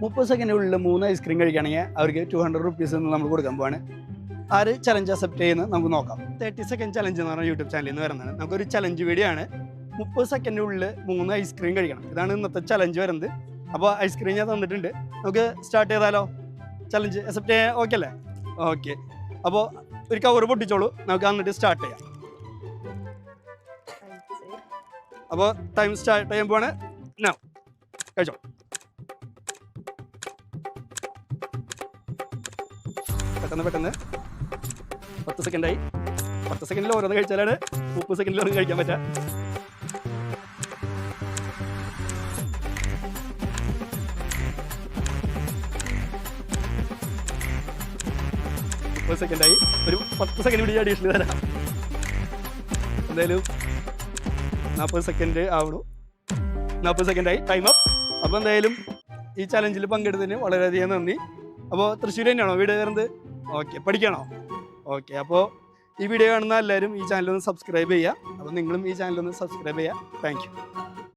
30 സെക്കൻഡിനുള്ളിൽ 3 ice cream കഴിക്കുകയാണെങ്കിൽ അവർക്ക് 200 rupees നമ്മൾ കൊടുക്കാൻ പോവാണ്. ആര് ചലഞ്ച് അക്സെപ്റ്റ് ചെയ്യുന്നത് നമുക്ക് നോക്കാം. 30 സെക്കൻഡ് ചലഞ്ച് എന്ന് പറഞ്ഞ യൂട്യൂബ് ചാനലിൽ നിന്ന് വരുന്നതാണ്. നമുക്കൊരു ചലഞ്ച് വീഡിയോ ആണ്. 30 സെക്കൻഡിനുള്ളിൽ 3 ഐസ്ക്രീം കഴിക്കണം. ഇതാണ് ഇന്നത്തെ ചലഞ്ച് വരുന്നത്. അപ്പോൾ ഐസ്ക്രീം ഞാൻ തന്നിട്ടുണ്ട്. നമുക്ക് സ്റ്റാർട്ട് ചെയ്താലോ? ചലഞ്ച് അക്സെപ്റ്റ് ചെയ്യാൻ ഓക്കെ അല്ലേ? ഓക്കെ. അപ്പോൾ ഒരു കവർ പൊട്ടിച്ചോളൂ, നമുക്ക് എന്നിട്ട് സ്റ്റാർട്ട് ചെയ്യാം. അപ്പോൾ ടൈം സ്റ്റാർട്ട് ചെയ്യുമ്പോഴാണ് നൗ. കഴിച്ചോ. പെട്ടെന്ന് 10 സെക്കൻഡായി. 10 സെക്കൻഡിൽ ഓരോന്ന് കഴിച്ചാലാണ് 30 സെക്കൻഡിൽ ഓരോന്ന് കഴിക്കാൻ പറ്റുക. സെക്കൻഡായി. ഒരു 10 സെക്കൻഡ് കൂടി അഡീഷണൽ തരാം. എന്തായാലും 40 സെക്കൻഡ് ആവണു. 40 സെക്കൻഡായി. Time up. അപ്പോൾ എന്തായാലും ഈ ചലഞ്ചിൽ പങ്കെടുത്തതിന് വളരെയധികം നന്ദി. അപ്പോൾ തൃശ്ശൂർ തന്നെയാണോ വീട് വരുന്നത്? ഓക്കെ. പഠിക്കണോ? ഓക്കെ. അപ്പോൾ ഈ വീഡിയോ കാണുന്ന എല്ലാവരും ഈ ചാനലൊന്ന് സബ്സ്ക്രൈബ് ചെയ്യുക. അപ്പോൾ നിങ്ങളും ഈ ചാനലൊന്ന് സബ്സ്ക്രൈബ് ചെയ്യുക. Thank you.